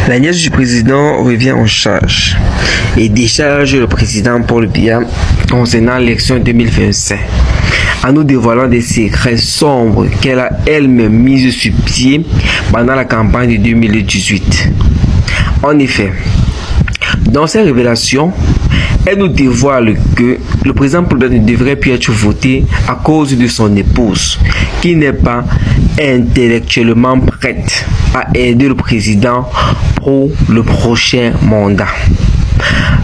La nièce du président revient en charge et décharge le président Paul Biya concernant l'élection 2025, en nous dévoilant des secrets sombres qu'elle a elle-même mis sur pied pendant la campagne de 2018. En effet, dans ces révélations, elle nous dévoile que le président Paul Biya ne devrait plus être voté à cause de son épouse, qui n'est pas intellectuellement prête à aider le président pour le prochain mandat.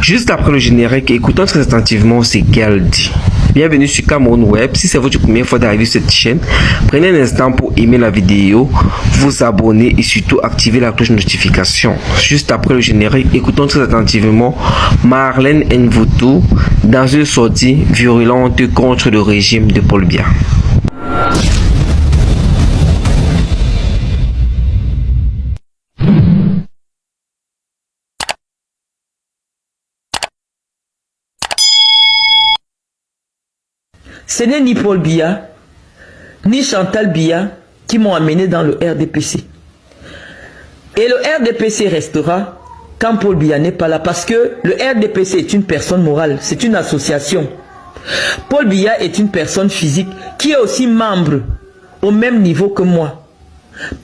Juste après le générique, écoutons très attentivement ce qu'elle dit. Bienvenue sur Cameroun Web. Si c'est votre première fois d'arriver sur cette chaîne, prenez un instant pour aimer la vidéo, vous abonner et surtout activer la cloche de notification. Juste après le générique, écoutons très attentivement Marlène Nvutu dans une sortie virulente contre le régime de Paul Biya. Ce n'est ni Paul Biya, ni Chantal Biya qui m'ont amené dans le RDPC. Et le RDPC restera quand Paul Biya n'est pas là, parce que le RDPC est une personne morale, c'est une association. Paul Biya est une personne physique qui est aussi membre au même niveau que moi.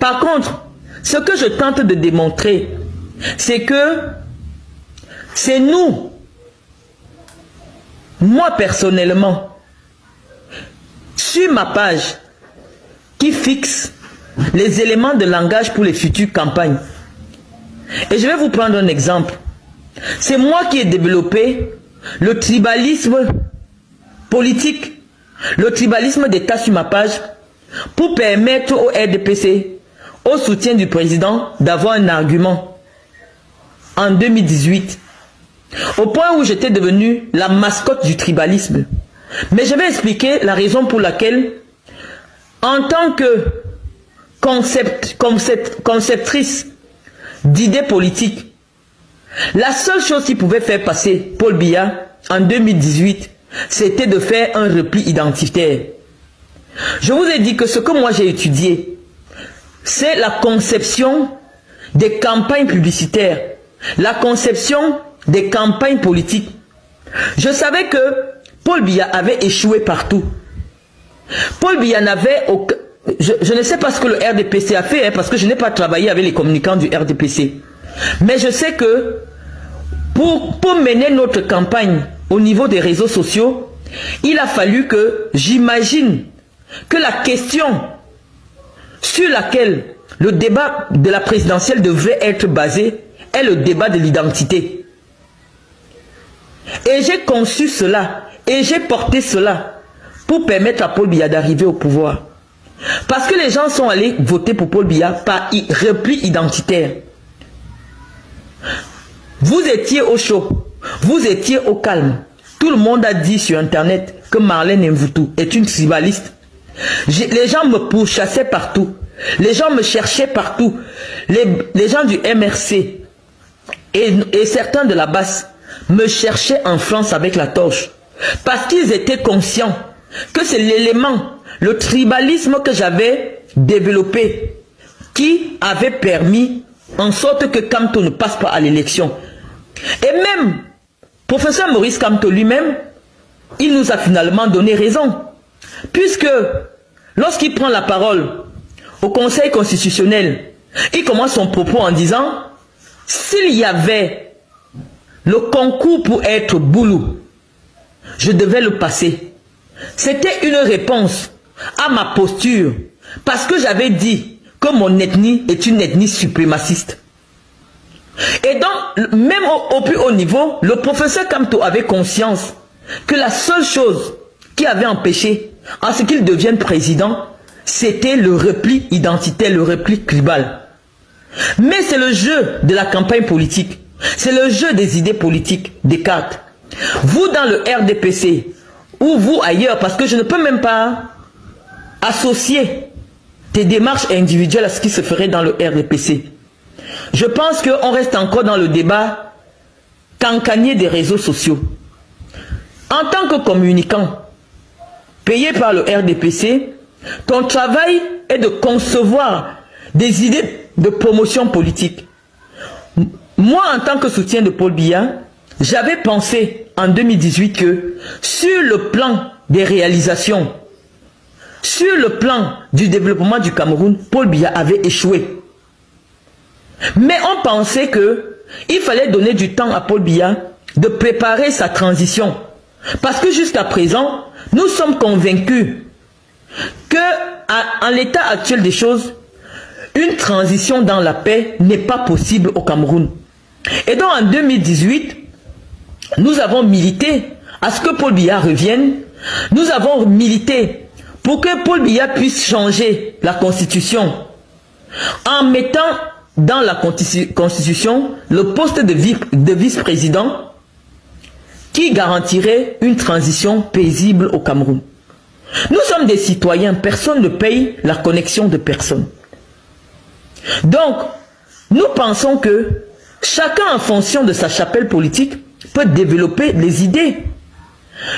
Par contre, ce que je tente de démontrer, c'est que c'est nous, moi personnellement, sur ma page, qui fixe les éléments de langage pour les futures campagnes. Et je vais vous prendre un exemple. C'est moi qui ai développé le tribalisme politique, le tribalisme d'État sur ma page, pour permettre au RDPC, au soutien du président, d'avoir un argument en 2018. Au point où j'étais devenu la mascotte du tribalisme. Mais je vais expliquer la raison pour laquelle, en tant que conceptrice d'idées politiques, la seule chose qui pouvait faire passer Paul Biya en 2018, c'était de faire un repli identitaire. Je vous ai dit que ce que moi j'ai étudié, c'est la conception des campagnes publicitaires, la conception des campagnes politiques. Je savais que Paul Biya avait échoué partout. Paul Biya n'avait aucun... Je ne sais pas ce que le RDPC a fait, parce que je n'ai pas travaillé avec les communicants du RDPC. Mais je sais que pour mener notre campagne au niveau des réseaux sociaux, il a fallu que j'imagine que la question sur laquelle le débat de la présidentielle devrait être basé est le débat de l'identité. Et j'ai conçu cela. Et j'ai porté cela pour permettre à Paul Biya d'arriver au pouvoir. Parce que les gens sont allés voter pour Paul Biya par repli identitaire. Vous étiez au chaud, vous étiez au calme. Tout le monde a dit sur Internet que Marlène Nvutu est une tribaliste. Les gens me pourchassaient partout. Les gens me cherchaient partout. Les gens du MRC et certains de la base me cherchaient en France avec la torche. Parce qu'ils étaient conscients que c'est l'élément, le tribalisme que j'avais développé, qui avait permis en sorte que Kamto ne passe pas à l'élection. Et même, professeur Maurice Kamto lui-même, il nous a finalement donné raison. Puisque, lorsqu'il prend la parole au Conseil constitutionnel, il commence son propos en disant, s'il y avait le concours pour être boulou, je devais le passer. C'était une réponse à ma posture, parce que j'avais dit que mon ethnie est une ethnie suprémaciste. Et donc, même au plus haut niveau, le professeur Kamto avait conscience que la seule chose qui avait empêché à ce qu'il devienne président, c'était le repli identitaire, le repli tribal. Mais c'est le jeu de la campagne politique, c'est le jeu des idées politiques, des cartes. Vous dans le RDPC, ou vous ailleurs, parce que je ne peux même pas associer des démarches individuelles à ce qui se ferait dans le RDPC. Je pense qu'on reste encore dans le débat cancanier des réseaux sociaux. En tant que communicant, payé par le RDPC, ton travail est de concevoir des idées de promotion politique. moi, en tant que soutien de Paul Biya, j'avais pensé en 2018 que sur le plan des réalisations, sur le plan du développement du Cameroun, Paul Biya avait échoué. Mais on pensait qu'il fallait donner du temps à Paul Biya de préparer sa transition. Parce que jusqu'à présent, nous sommes convaincus que, en l'état actuel des choses, une transition dans la paix n'est pas possible au Cameroun. Et donc en 2018, nous avons milité à ce que Paul Biya revienne. Nous avons milité pour que Paul Biya puisse changer la constitution en mettant dans la constitution le poste de vice-président qui garantirait une transition paisible au Cameroun. Nous sommes des citoyens, personne ne paye la connexion de personne. Donc, nous pensons que chacun en fonction de sa chapelle politique peut développer des idées.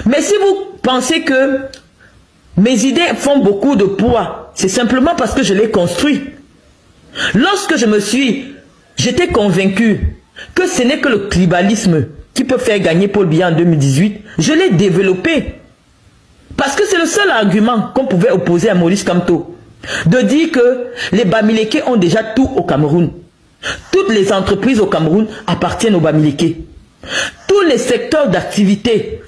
Mais si vous pensez que mes idées font beaucoup de poids, c'est simplement parce que je les construis. Lorsque j'étais convaincu que ce n'est que le tribalisme qui peut faire gagner Paul Biya en 2018, je l'ai développé. Parce que c'est le seul argument qu'on pouvait opposer à Maurice Kamto. De dire que les Bamileke ont déjà tout au Cameroun. Toutes les entreprises au Cameroun appartiennent aux Bamileke. Tous les secteurs d'activité,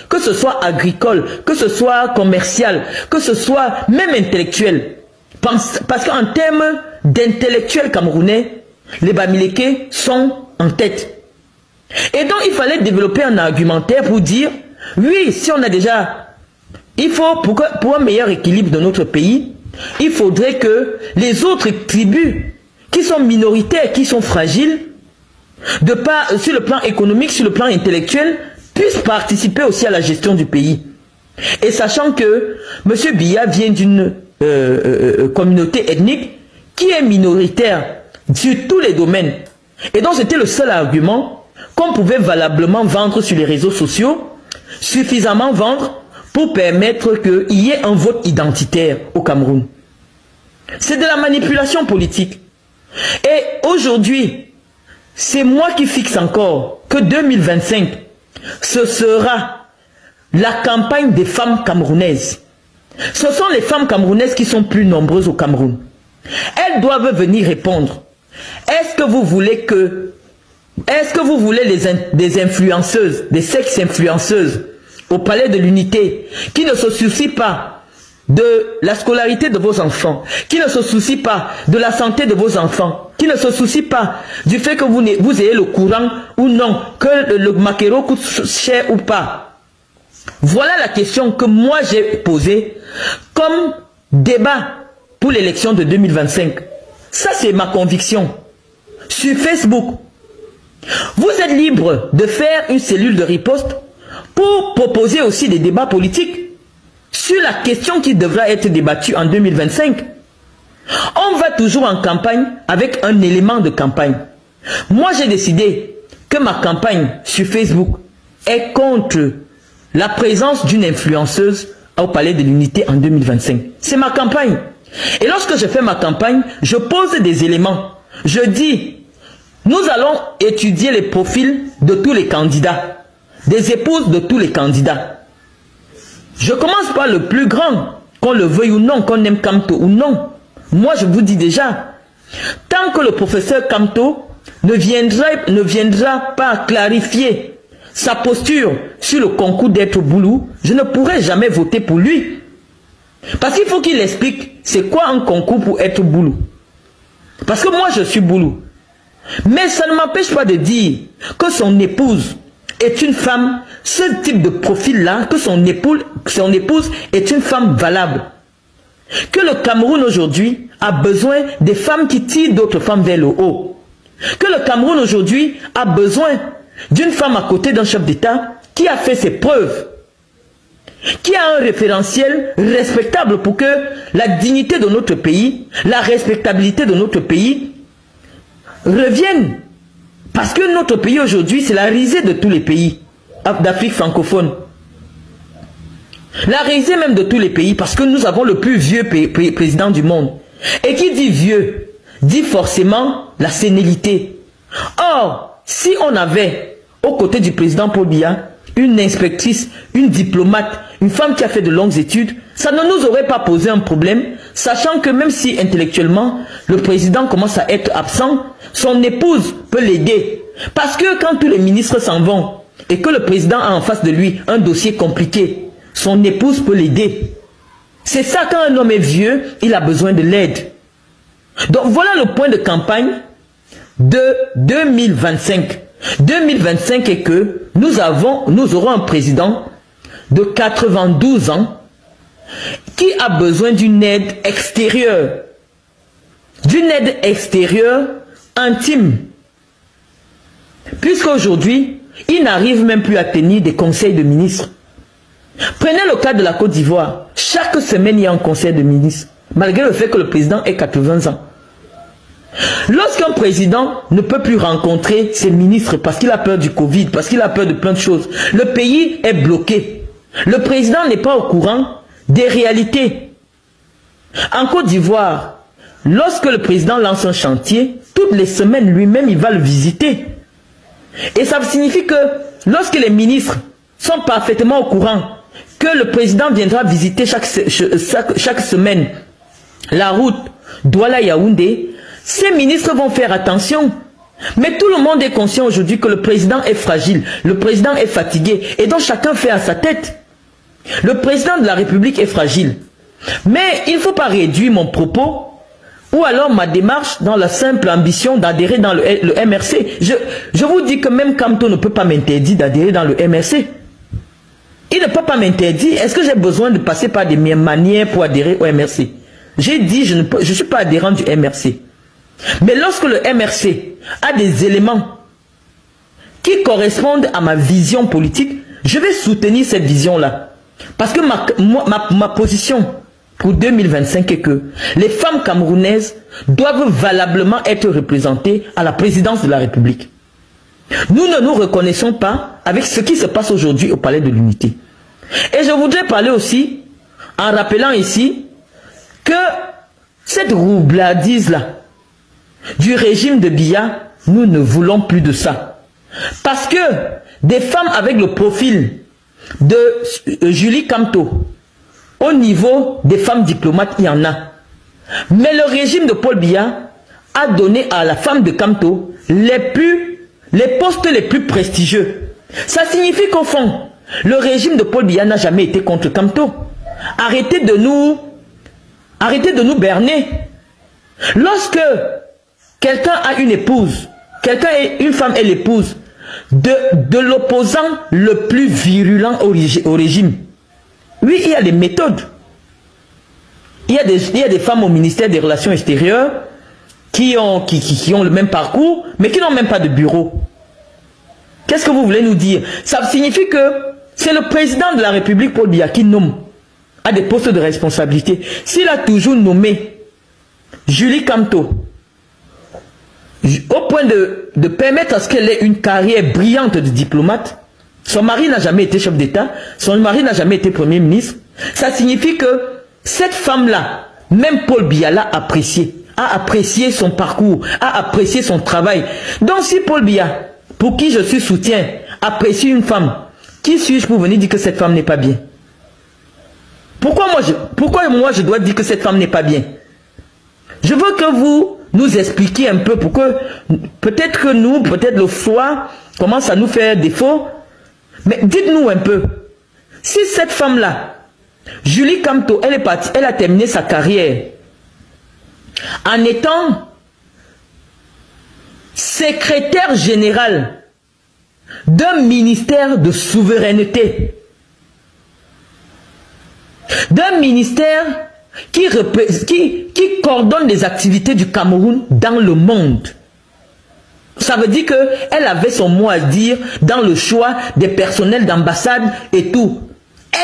que ce soit agricole, que ce soit commercial, que ce soit même intellectuel. Parce qu'en termes d'intellectuels camerounais, les Bamileke sont en tête. Et donc il fallait développer un argumentaire pour dire, oui, si on a déjà... Il faut, pour un meilleur équilibre de notre pays, il faudrait que les autres tribus qui sont minoritaires, qui sont fragiles, sur le plan économique, sur le plan intellectuel, puissent participer aussi à la gestion du pays. Et sachant que M. Biya vient d'une communauté ethnique qui est minoritaire sur tous les domaines. Et donc c'était le seul argument qu'on pouvait valablement vendre sur les réseaux sociaux, suffisamment vendre pour permettre qu'il y ait un vote identitaire au Cameroun. C'est de la manipulation politique. Et aujourd'hui, c'est moi qui fixe encore que 2025, ce sera la campagne des femmes camerounaises. Ce sont les femmes camerounaises qui sont plus nombreuses au Cameroun. Elles doivent venir répondre. Est-ce que vous voulez des influenceuses, des sex-influenceuses au Palais de l'Unité, qui ne se soucient pas de la scolarité de vos enfants, qui ne se soucient pas de la santé de vos enfants, qui ne se soucient pas du fait que vous ayez le courant ou non, que le maquereau coûte cher ou pas. Voilà la question que moi j'ai posée comme débat pour l'élection de 2025. Ça c'est ma conviction. Sur Facebook, vous êtes libre de faire une cellule de riposte pour proposer aussi des débats politiques sur la question qui devra être débattue en 2025. On va toujours en campagne avec un élément de campagne. Moi, j'ai décidé que ma campagne sur Facebook est contre la présence d'une influenceuse au Palais de l'Unité en 2025. C'est ma campagne. Et lorsque je fais ma campagne, je pose des éléments. Je dis, nous allons étudier les profils de tous les candidats, des épouses de tous les candidats. Je commence par le plus grand, qu'on le veuille ou non, qu'on aime Kamto ou non. Moi, je vous dis déjà, tant que le professeur Kamto ne viendra pas clarifier sa posture sur le concours d'être Boulou, je ne pourrai jamais voter pour lui. Parce qu'il faut qu'il explique c'est quoi un concours pour être Boulou. Parce que moi, je suis Boulou. Mais ça ne m'empêche pas de dire que son épouse est une femme, ce type de profil-là, que son épouse est une femme valable. Que le Cameroun aujourd'hui a besoin des femmes qui tirent d'autres femmes vers le haut. Que le Cameroun aujourd'hui a besoin d'une femme à côté d'un chef d'État qui a fait ses preuves, qui a un référentiel respectable pour que la dignité de notre pays, la respectabilité de notre pays revienne. Parce que notre pays aujourd'hui, c'est la risée de tous les pays d'Afrique francophone. La risée même de tous les pays, parce que nous avons le plus vieux président du monde. Et qui dit vieux, dit forcément la sénilité. Or, si on avait, aux côtés du président Paul Biya, une inspectrice, une diplomate, une femme qui a fait de longues études, ça ne nous aurait pas posé un problème, sachant que même si intellectuellement, le président commence à être absent, son épouse peut l'aider. Parce que quand tous les ministres s'en vont, et que le président a en face de lui un dossier compliqué, son épouse peut l'aider. C'est ça, quand un homme est vieux, il a besoin de l'aide. Donc voilà le point de campagne de 2025. 2025 est que nous aurons un président de 92 ans qui a besoin d'une aide extérieure. D'une aide extérieure intime. Puisqu'aujourd'hui, il n'arrive même plus à tenir des conseils de ministres. Prenez le cas de la Côte d'Ivoire. Chaque semaine, il y a un conseil de ministres, malgré le fait que le président ait 80 ans. Lorsqu'un président ne peut plus rencontrer ses ministres parce qu'il a peur du Covid, parce qu'il a peur de plein de choses, le pays est bloqué. Le président n'est pas au courant des réalités. En Côte d'Ivoire, lorsque le président lance un chantier, toutes les semaines, lui-même, il va le visiter. Et ça signifie que lorsque les ministres sont parfaitement au courant que le président viendra visiter chaque semaine la route Douala-Yaoundé, ces ministres vont faire attention. Mais tout le monde est conscient aujourd'hui que le président est fragile, le président est fatigué, et donc chacun fait à sa tête. Le président de la République est fragile. Mais il ne faut pas réduire mon propos ou alors ma démarche dans la simple ambition d'adhérer dans le MRC. Je vous dis que même Kamto ne peut pas m'interdire d'adhérer dans le MRC. Il ne peut pas m'interdire. Est-ce que j'ai besoin de passer par des manières pour adhérer au MRC? J'ai dit, je ne suis pas adhérent du MRC. Mais lorsque le MRC a des éléments qui correspondent à ma vision politique, je vais soutenir cette vision-là. Parce que ma position pour 2025 est que les femmes camerounaises doivent valablement être représentées à la présidence de la République. Nous ne nous reconnaissons pas avec ce qui se passe aujourd'hui au Palais de l'Unité. Et je voudrais parler aussi, en rappelant ici, que cette roubladise-là, du régime de Biya, nous ne voulons plus de ça. Parce que des femmes avec le profil de Julie Kamto, au niveau des femmes diplomates, il y en a. Mais le régime de Paul Biya a donné à la femme de Kamto les postes les plus prestigieux. Ça signifie qu'au fond, le régime de Paul Biya n'a jamais été contre Kamto. Arrêtez de nous berner. Lorsque quelqu'un a une épouse, une femme est l'épouse de l'opposant le plus virulent au régime. Oui, il y a des méthodes. Il y a des femmes au ministère des Relations extérieures qui ont le même parcours, mais qui n'ont même pas de bureau. Qu'est-ce que vous voulez nous dire? Ça signifie que c'est le président de la République, Paul Biya, qui nomme à des postes de responsabilité. S'il a toujours nommé Julie Kamto, au point de permettre à ce qu'elle ait une carrière brillante de diplomate, son mari n'a jamais été chef d'État, son mari n'a jamais été premier ministre, ça signifie que cette femme-là, même Paul Biya l'a apprécié, a apprécié son parcours, a apprécié son travail. Donc si Paul Biya, pour qui je suis soutien, apprécie une femme, qui suis-je pour venir dire que cette femme n'est pas bien? Pourquoi moi je dois dire que cette femme n'est pas bien? Je veux que vous nous expliquiez un peu, pour que peut-être le foie commence à nous faire défaut. Mais dites-nous un peu, si cette femme-là, Julie Kamto, elle est partie, elle a terminé sa carrière en étant secrétaire générale d'un ministère de souveraineté, d'un ministère qui coordonne les activités du Cameroun dans le monde. Ça veut dire qu'elle avait son mot à dire dans le choix des personnels d'ambassade et tout.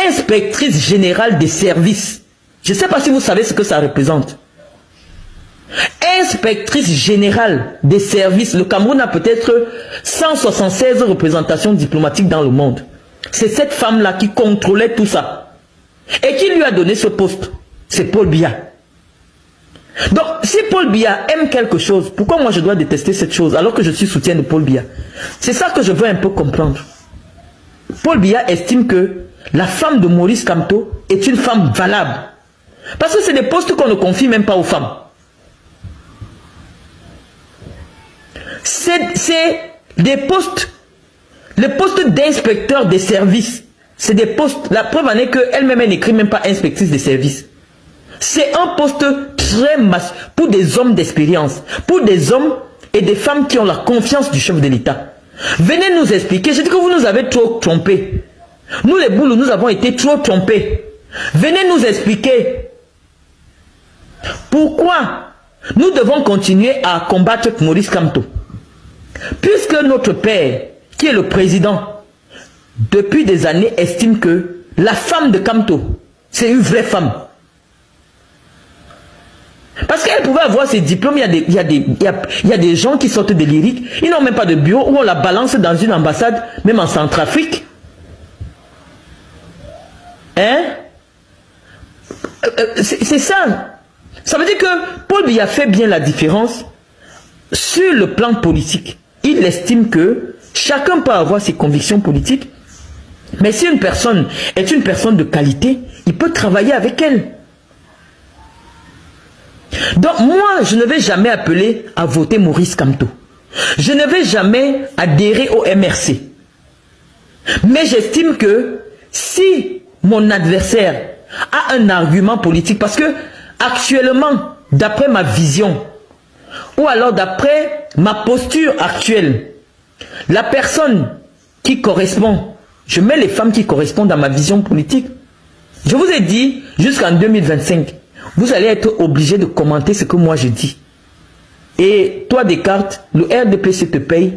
Inspectrice générale des services. Je ne sais pas si vous savez ce que ça représente. Inspectrice générale des services. Le Cameroun a peut-être 176 représentations diplomatiques dans le monde. C'est cette femme-là qui contrôlait tout ça. Et qui lui a donné ce poste? C'est Paul Biya. Donc, si Paul Biya aime quelque chose, pourquoi moi je dois détester cette chose alors que je suis soutien de Paul Biya? C'est ça que je veux un peu comprendre. Paul Biya estime que la femme de Maurice Kamto est une femme valable. Parce que c'est des postes qu'on ne confie même pas aux femmes. C'est des postes, les postes d'inspecteur des services. C'est des postes, la preuve en est qu'elle-même elle n'écrit même pas inspectrice des services. C'est un poste très massif pour des hommes d'expérience, pour des hommes et des femmes qui ont la confiance du chef de l'État. Venez nous expliquer, je dis que vous nous avez trop trompés. Nous les boules, nous avons été trop trompés. Venez nous expliquer pourquoi nous devons continuer à combattre Maurice Kamto. Puisque notre père, qui est le président, depuis des années, estime que la femme de Kamto, c'est une vraie femme. Parce qu'elle pouvait avoir ses diplômes, il y a des gens qui sortent des lyriques, ils n'ont même pas de bureau, où on la balance dans une ambassade, même en Centrafrique. Hein? C'est ça. Ça veut dire que Paul Biya fait bien la différence sur le plan politique. Il estime que chacun peut avoir ses convictions politiques, mais si une personne est une personne de qualité, il peut travailler avec elle. Donc moi, je ne vais jamais appeler à voter Maurice Kamto. Je ne vais jamais adhérer au MRC. Mais j'estime que si mon adversaire a un argument politique, parce que actuellement, d'après ma vision, ou alors d'après ma posture actuelle, la personne qui correspond, je mets les femmes qui correspondent à ma vision politique. Je vous ai dit, jusqu'en 2025, vous allez être obligé de commenter ce que moi je dis. Et toi Descartes, le RDPC te paye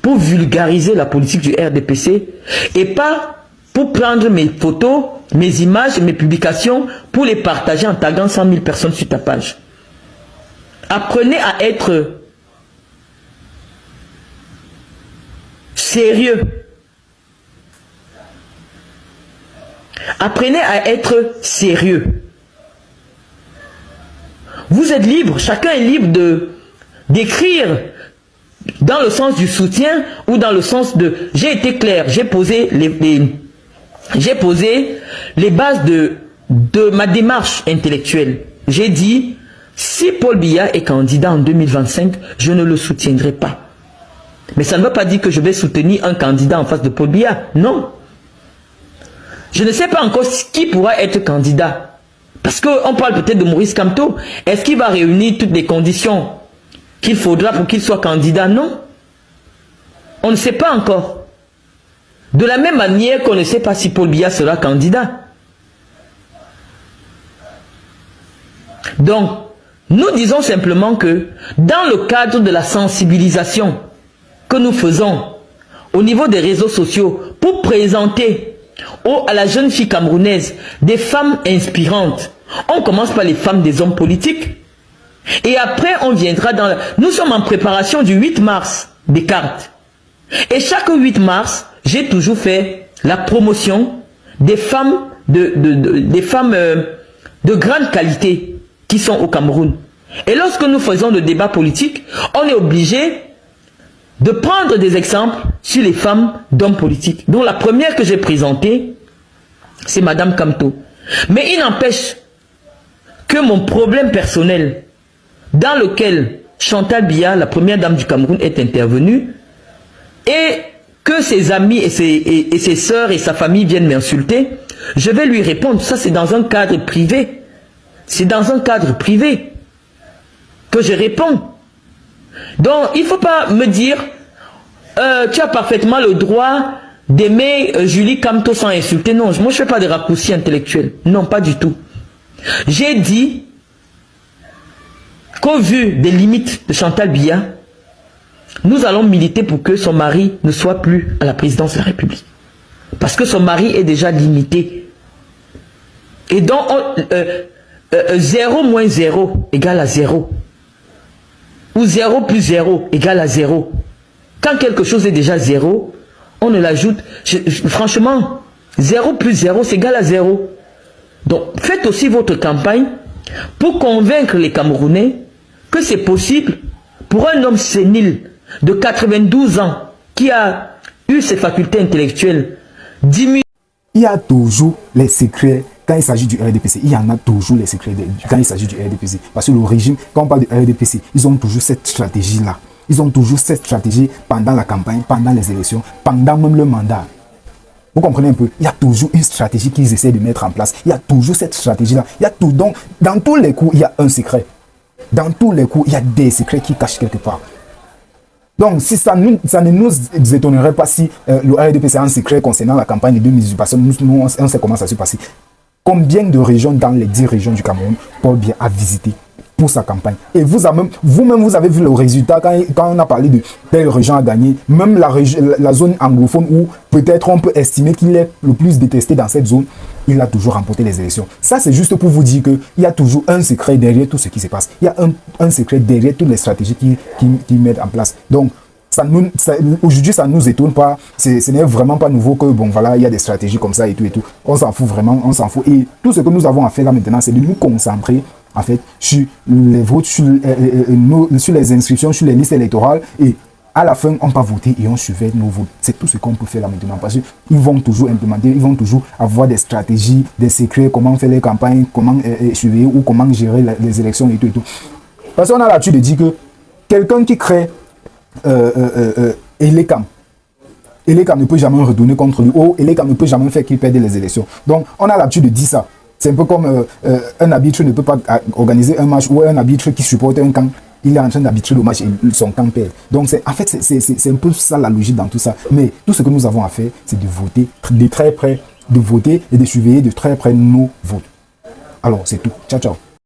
pour vulgariser la politique du RDPC et pas pour prendre mes photos, mes images, mes publications pour les partager en taguant 100 000 personnes sur ta page. Apprenez à être sérieux. Apprenez à être sérieux. Vous êtes libre, chacun est libre d'écrire dans le sens du soutien ou dans le sens de... J'ai été clair, j'ai posé les bases de ma démarche intellectuelle. J'ai dit, si Paul Biya est candidat en 2025, je ne le soutiendrai pas. Mais ça ne veut pas dire que je vais soutenir un candidat en face de Paul Biya. Non. Je ne sais pas encore qui pourra être candidat. Parce qu'on parle peut-être de Maurice Kamto. Est-ce qu'il va réunir toutes les conditions qu'il faudra pour qu'il soit candidat? Non. On ne sait pas encore. De la même manière qu'on ne sait pas si Paul Biya sera candidat. Donc, nous disons simplement que dans le cadre de la sensibilisation que nous faisons au niveau des réseaux sociaux pour présenter à la jeune fille camerounaise des femmes inspirantes, on commence par les femmes des hommes politiques et après on viendra dans Nous sommes en préparation du 8 mars Descartes. Et chaque 8 mars, j'ai toujours fait la promotion des femmes des femmes de grande qualité qui sont au Cameroun. Et lorsque nous faisons le débat politique, on est obligé de prendre des exemples sur les femmes d'hommes politiques. Donc la première que j'ai présentée, c'est Madame Kamto. Mais il n'empêche que mon problème personnel, dans lequel Chantal Biya, la première dame du Cameroun, est intervenue, et que ses amis et ses sœurs et sa famille viennent m'insulter, je vais lui répondre. Ça, c'est dans un cadre privé. C'est dans un cadre privé que je réponds. Donc, il ne faut pas me dire tu as parfaitement le droit d'aimer Julie Kamto sans insulter. Non, moi, je ne fais pas de raccourcis intellectuels. Non, pas du tout. J'ai dit qu'au vu des limites de Chantal Biya, nous allons militer pour que son mari ne soit plus à la présidence de la République. Parce que son mari est déjà limité. Et donc, 0 moins 0 égale à 0. Ou 0 plus 0 égale à 0. Quand quelque chose est déjà 0, on ne l'ajoute. Franchement, 0 plus 0 c'est égal à 0. Donc, faites aussi votre campagne pour convaincre les Camerounais que c'est possible pour un homme sénile de 92 ans qui a eu ses facultés intellectuelles diminuer. Il y a toujours les secrets quand il s'agit du RDPC. Il y en a toujours les secrets quand il s'agit du RDPC. Parce que le régime, quand on parle du RDPC, ils ont toujours cette stratégie-là. Ils ont toujours cette stratégie pendant la campagne, pendant les élections, pendant même le mandat. Vous comprenez un peu? Il y a toujours une stratégie qu'ils essaient de mettre en place. Il y a toujours cette stratégie-là. Il y a tout. Donc, dans tous les coups, il y a un secret. Dans tous les coups, il y a des secrets qui cachent quelque part. Donc, si ça ne nous étonnerait pas si le RDPC a un secret concernant la campagne de 2018, parce que nous, on sait comment ça se passe. Combien de régions dans les 10 régions du Cameroun Paul Biya a visité pour sa campagne? Et vous-même, vous avez vu le résultat quand on a parlé de telle région à gagner, même la zone anglophone où peut-être on peut estimer qu'il est le plus détesté dans cette zone, il a toujours remporté les élections. Ça, c'est juste pour vous dire qu'il y a toujours un secret derrière tout ce qui se passe. Il y a un secret derrière toutes les stratégies qu'ils mettent en place. Donc, aujourd'hui, ça ne nous étonne pas. Ce n'est vraiment pas nouveau que, bon, voilà, il y a des stratégies comme ça et tout et tout. On s'en fout vraiment, on s'en fout. Et tout ce que nous avons à faire là maintenant, c'est de nous concentrer, en fait, sur les votes, sur les inscriptions, sur les listes électorales. Et à la fin, on va voter et on surveille nos votes. C'est tout ce qu'on peut faire là maintenant. Parce qu'ils vont toujours implémenter, ils vont toujours avoir des stratégies, des secrets, comment faire les campagnes, comment surveiller ou comment gérer les élections et tout et tout. Parce qu'on a l'habitude de dire que quelqu'un qui crée Elekam ne peut jamais retourner contre lui. Oh, Elekam ne peut jamais faire qu'il perde les élections. Donc, on a l'habitude de dire ça. C'est un peu comme un arbitre ne peut pas organiser un match ou un arbitre qui supporte un camp. Il est en train d'arbitrer le match et son camp perd. Donc, en fait, c'est un peu ça la logique dans tout ça. Mais tout ce que nous avons à faire, c'est de voter de très près, de voter et de surveiller de très près nos votes. Alors, c'est tout. Ciao, ciao.